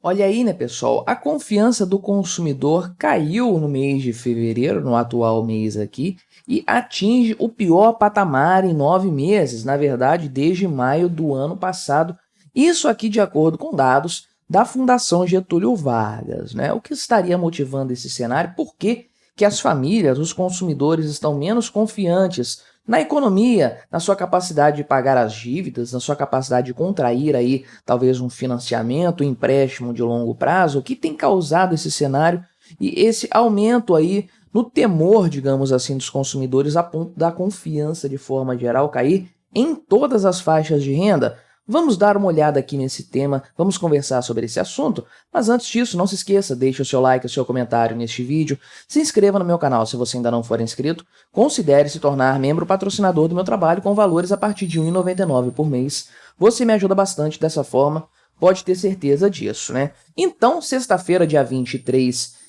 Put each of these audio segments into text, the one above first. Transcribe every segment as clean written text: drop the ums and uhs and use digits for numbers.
Olha aí, né, pessoal? A confiança do consumidor caiu no mês de fevereiro, no atual mês aqui, e atinge o pior patamar em 9 meses, na verdade, desde maio do ano passado. Isso aqui de acordo com dados da Fundação Getúlio Vargas, né? O que estaria motivando esse cenário? Por que as famílias, os consumidores estão menos confiantes na economia, na sua capacidade de pagar as dívidas, na sua capacidade de contrair aí talvez um financiamento, um empréstimo de longo prazo, o que tem causado esse cenário e esse aumento aí no temor, digamos assim, dos consumidores a ponto da confiança de forma geral cair em todas as faixas de renda? Vamos dar uma olhada aqui nesse tema, vamos conversar sobre esse assunto, mas antes disso, não se esqueça, deixe o seu like, o seu comentário neste vídeo, se inscreva no meu canal se você ainda não for inscrito, considere se tornar membro patrocinador do meu trabalho com valores a partir de R$ 1,99 por mês. Você me ajuda bastante dessa forma, pode ter certeza disso, né? Então, sexta-feira, dia 23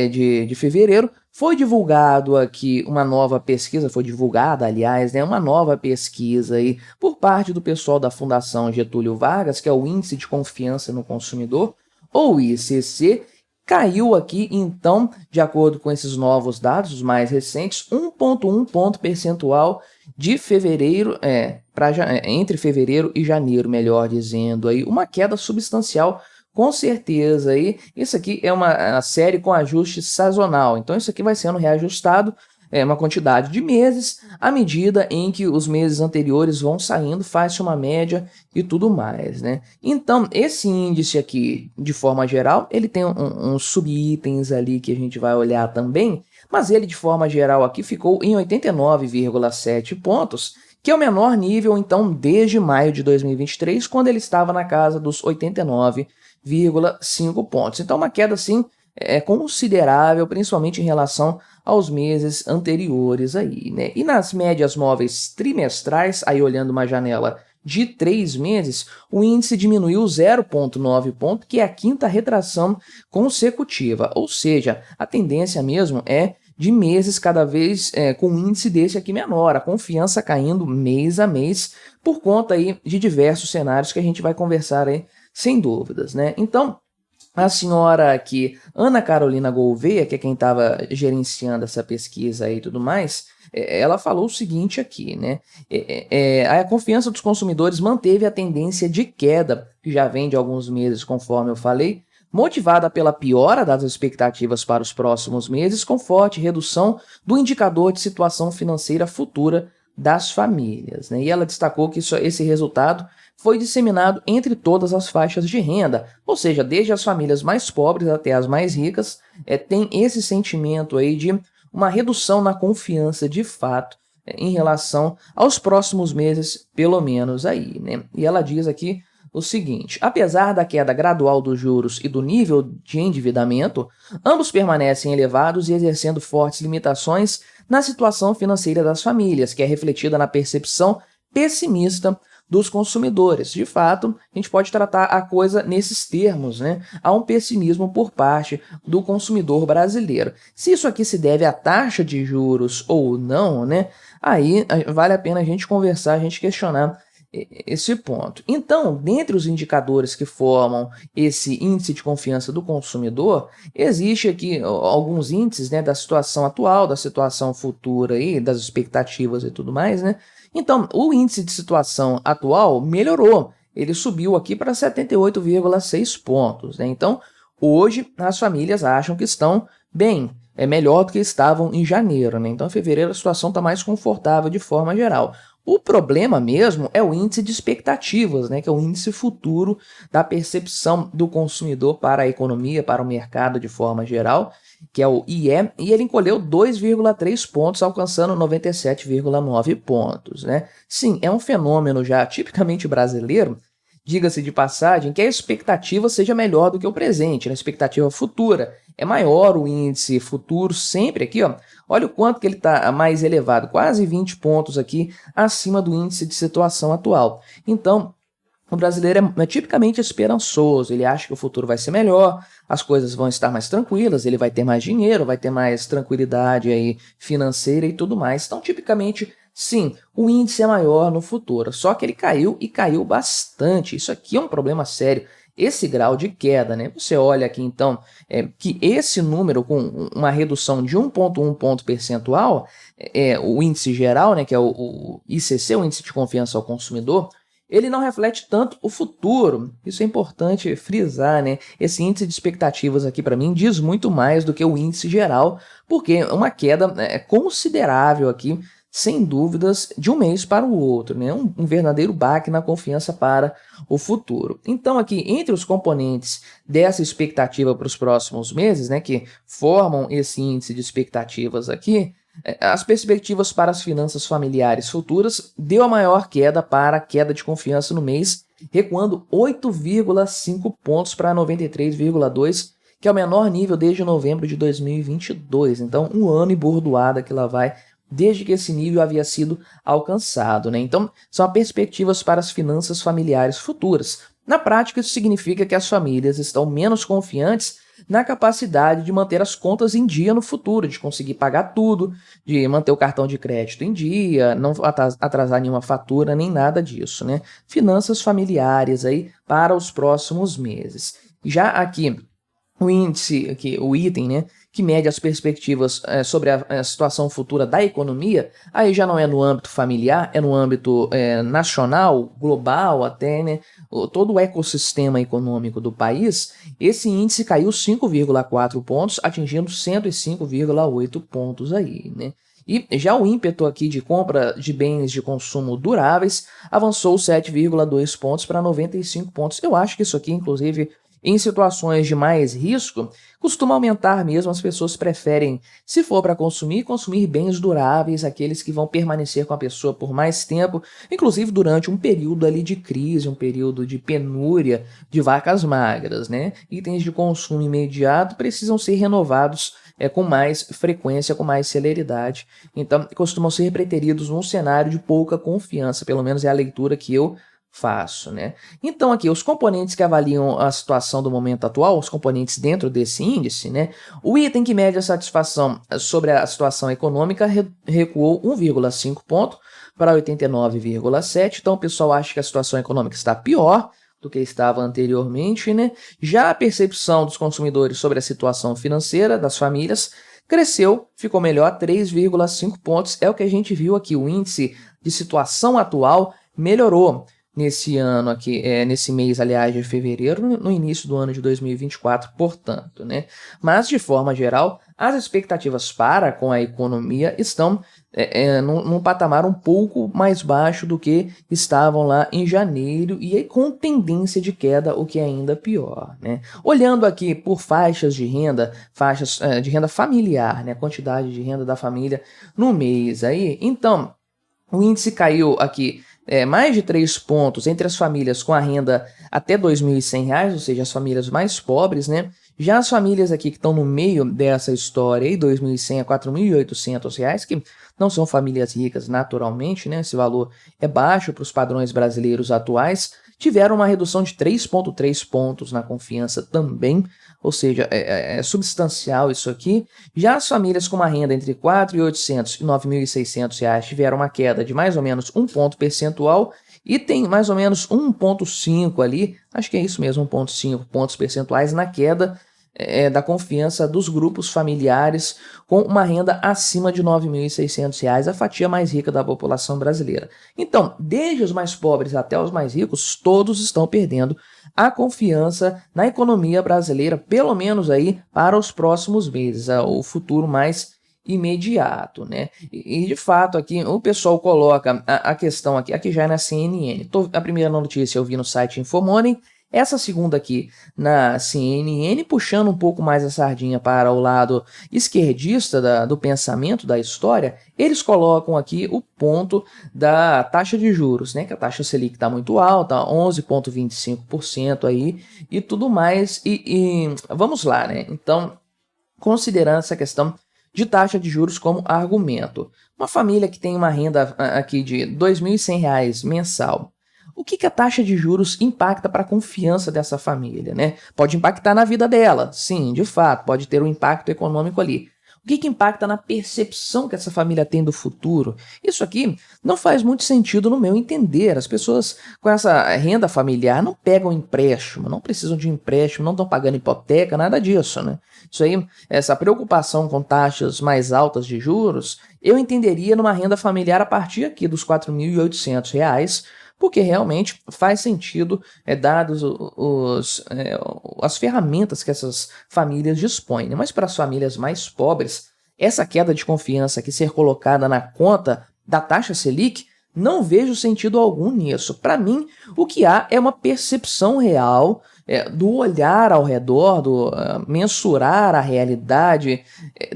de fevereiro, foi divulgado aqui uma nova pesquisa, foi divulgada, aliás, né, uma nova pesquisa aí por parte do pessoal da Fundação Getúlio Vargas, que é o Índice de Confiança no Consumidor, ou ICC, caiu aqui, então, de acordo com esses novos dados, os mais recentes, 1,1 ponto percentual de fevereiro, entre fevereiro e janeiro, melhor dizendo, aí, uma queda substancial. Com certeza, aí, isso aqui é uma série com ajuste sazonal, então isso aqui vai sendo reajustado uma quantidade de meses à medida em que os meses anteriores vão saindo, faz-se uma média e tudo mais, né? Então, esse índice aqui, de forma geral, ele tem uns subitens ali que a gente vai olhar também, mas ele, de forma geral, aqui ficou em 89,7 pontos, que é o menor nível, então, desde maio de 2023, quando ele estava na casa dos 89,5 pontos. Então, uma queda, assim, considerável, principalmente em relação aos meses anteriores aí, né? E nas médias móveis trimestrais, aí olhando uma janela de 3 meses, o índice diminuiu 0,9 ponto, que é a quinta retração consecutiva, ou seja, a tendência mesmo é de meses cada vez com um índice desse aqui menor, a confiança caindo mês a mês por conta aí de diversos cenários que a gente vai conversar aí sem dúvidas, né? Então, a senhora aqui, Ana Carolina Gouveia, que é quem estava gerenciando essa pesquisa aí e tudo mais, ela falou o seguinte aqui, né? A confiança dos consumidores manteve a tendência de queda, que já vem de alguns meses, conforme eu falei, motivada pela piora das expectativas para os próximos meses, com forte redução do indicador de situação financeira futura das famílias, né? E ela destacou que esse resultado foi disseminado entre todas as faixas de renda, ou seja, desde as famílias mais pobres até as mais ricas, tem esse sentimento aí de uma redução na confiança de fato em relação aos próximos meses, pelo menos aí, né? E ela diz aqui o seguinte: apesar da queda gradual dos juros e do nível de endividamento, ambos permanecem elevados e exercendo fortes limitações na situação financeira das famílias, que é refletida na percepção pessimista dos consumidores. De fato, a gente pode tratar a coisa nesses termos, né? Há um pessimismo por parte do consumidor brasileiro. Se isso aqui se deve à taxa de juros ou não, né? Aí vale a pena a gente conversar, a gente questionar esse ponto. Então, dentre os indicadores que formam esse índice de confiança do consumidor, existe aqui alguns índices, né, da situação atual, da situação futura e das expectativas e tudo mais, né? Então, o índice de situação atual melhorou, ele subiu aqui para 78,6 pontos, né? Então, hoje as famílias acham que estão bem, é melhor do que estavam em janeiro, né? Então, em fevereiro a situação está mais confortável de forma geral. O problema mesmo é o índice de expectativas, né, que é o índice futuro da percepção do consumidor para a economia, para o mercado de forma geral, que é o IE, e ele encolheu 2,3 pontos, alcançando 97,9 pontos, né? Sim, é um fenômeno já tipicamente brasileiro, diga-se de passagem, que a expectativa seja melhor do que o presente, né? A expectativa futura é maior, o índice futuro sempre aqui, ó, olha o quanto que ele está mais elevado, quase 20 pontos aqui acima do índice de situação atual. Então, o brasileiro é tipicamente esperançoso, ele acha que o futuro vai ser melhor, as coisas vão estar mais tranquilas, ele vai ter mais dinheiro, vai ter mais tranquilidade aí financeira e tudo mais. Então, tipicamente, sim, o índice é maior no futuro, só que ele caiu e caiu bastante. Isso aqui é um problema sério. esse grau de queda, né? Você olha aqui então que esse número com uma redução de 1,1 ponto percentual, o índice geral, né, que é o ICC, o índice de confiança ao consumidor, ele não reflete tanto o futuro. Isso é importante frisar, né? Esse índice de expectativas aqui para mim diz muito mais do que o índice geral, porque é uma queda considerável aqui, sem dúvidas, de um mês para o outro, né? Um verdadeiro baque na confiança para o futuro. Então aqui, entre os componentes dessa expectativa para os próximos meses, né, que formam esse índice de expectativas aqui, as perspectivas para as finanças familiares futuras deu a maior queda para a queda de confiança no mês, recuando 8,5 pontos para 93,2, que é o menor nível desde novembro de 2022. Então, um ano e bordoada que lá vai, desde que esse nível havia sido alcançado, né? Então, são as perspectivas para as finanças familiares futuras. Na prática, isso significa que as famílias estão menos confiantes na capacidade de manter as contas em dia no futuro, de conseguir pagar tudo, de manter o cartão de crédito em dia, não atrasar nenhuma fatura, nem nada disso, né? Finanças familiares aí para os próximos meses. Já aqui, o índice, aqui, o item, né, que mede as perspectivas sobre a situação futura da economia, aí já não é no âmbito familiar, é no âmbito nacional, global até, né, todo o ecossistema econômico do país. Esse índice caiu 5,4 pontos, atingindo 105,8 pontos aí, né. E já o ímpeto aqui de compra de bens de consumo duráveis avançou 7,2 pontos para 95 pontos. Eu acho que isso aqui, inclusive, em situações de mais risco, costuma aumentar mesmo. As pessoas preferem, se for para consumir, consumir bens duráveis, aqueles que vão permanecer com a pessoa por mais tempo, inclusive durante um período ali de crise, um período de penúria, de vacas magras, né? Itens de consumo imediato precisam ser renovados com mais frequência, com mais celeridade. Então, costumam ser preteridos num cenário de pouca confiança, pelo menos é a leitura que eu faço, né? Então aqui, os componentes que avaliam a situação do momento atual, os componentes dentro desse índice, né? O item que mede a satisfação sobre a situação econômica recuou 1,5 ponto para 89,7. Então o pessoal acha que a situação econômica está pior do que estava anteriormente, né? Já a percepção dos consumidores sobre a situação financeira das famílias cresceu, ficou melhor, 3,5 pontos. É o que a gente viu aqui, o índice de situação atual melhorou nesse ano aqui, nesse mês, aliás, de fevereiro, no início do ano de 2024, portanto, né? Mas, de forma geral, as expectativas para com a economia estão num patamar um pouco mais baixo do que estavam lá em janeiro e aí com tendência de queda, o que é ainda pior, né? Olhando aqui por faixas de renda familiar, né? Quantidade de renda da família no mês aí, então, o índice caiu aqui mais de 3 pontos entre as famílias com a renda até R$ 2.100, ou seja, as famílias mais pobres, né? Já as famílias aqui que estão no meio dessa história, R$ 2.100 a R$ 4.800, que não são famílias ricas naturalmente, né? Esse valor é baixo para os padrões brasileiros atuais, tiveram uma redução de 3,3 pontos na confiança também, ou seja, é substancial isso aqui. Já as famílias com uma renda entre R$ 4.800 e R$ 9.600 tiveram uma queda de mais ou menos 1 ponto percentual e tem mais ou menos 1,5 ali, acho que é isso mesmo, 1,5 pontos percentuais na queda da confiança dos grupos familiares com uma renda acima de R$ 9.600, a fatia mais rica da população brasileira. Então, desde os mais pobres até os mais ricos, todos estão perdendo a confiança na economia brasileira, pelo menos aí para os próximos meses, o futuro mais imediato, né? E de fato aqui o pessoal coloca a questão aqui já é na CNN. A primeira notícia eu vi no site Infomoney, essa segunda aqui na CNN, puxando um pouco mais a sardinha para o lado esquerdista do pensamento, da história, eles colocam aqui o ponto da taxa de juros, né? Que a taxa Selic está muito alta, 11,25% aí e tudo mais. E vamos lá, né? Então, considerando essa questão de taxa de juros como argumento, uma família que tem uma renda aqui de R$ 2.100 mensal, o que a taxa de juros impacta para a confiança dessa família, né? Pode impactar na vida dela, sim, de fato, pode ter um impacto econômico ali. O que impacta na percepção que essa família tem do futuro? Isso aqui não faz muito sentido no meu entender. As pessoas com essa renda familiar não pegam empréstimo, não precisam de empréstimo, não estão pagando hipoteca, nada disso, né? Isso aí, essa preocupação com taxas mais altas de juros, eu entenderia numa renda familiar a partir aqui dos R$ 4.800, porque realmente faz sentido, dados as ferramentas que essas famílias dispõem, né? Mas para as famílias mais pobres, essa queda de confiança que ser colocada na conta da taxa Selic, não vejo sentido algum nisso. Para mim, o que há é uma percepção real do olhar ao redor, do mensurar a realidade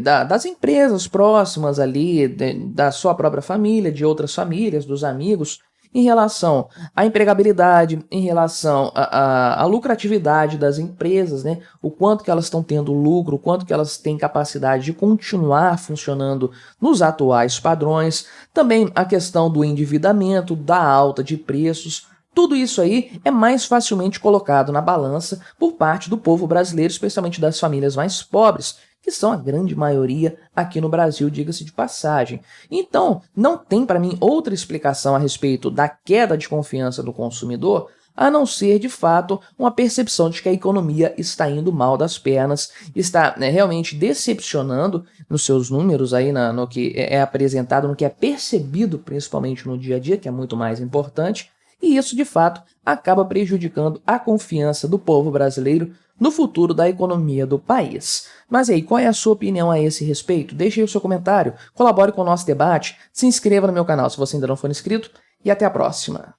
das empresas próximas ali, da sua própria família, de outras famílias, dos amigos, em relação à empregabilidade, em relação à lucratividade das empresas, né? O quanto que elas estão tendo lucro, o quanto que elas têm capacidade de continuar funcionando nos atuais padrões, também a questão do endividamento, da alta de preços. Tudo isso aí é mais facilmente colocado na balança por parte do povo brasileiro, especialmente das famílias mais pobres, que são a grande maioria aqui no Brasil, diga-se de passagem. Então, não tem para mim outra explicação a respeito da queda de confiança do consumidor, a não ser, de fato, uma percepção de que a economia está indo mal das pernas, está realmente decepcionando nos seus números aí, no que é apresentado, no que é percebido, principalmente no dia a dia, que é muito mais importante, e isso, de fato, acaba prejudicando a confiança do povo brasileiro no futuro da economia do país. Mas aí, qual é a sua opinião a esse respeito? Deixe aí o seu comentário, colabore com o nosso debate, se inscreva no meu canal se você ainda não for inscrito e até a próxima.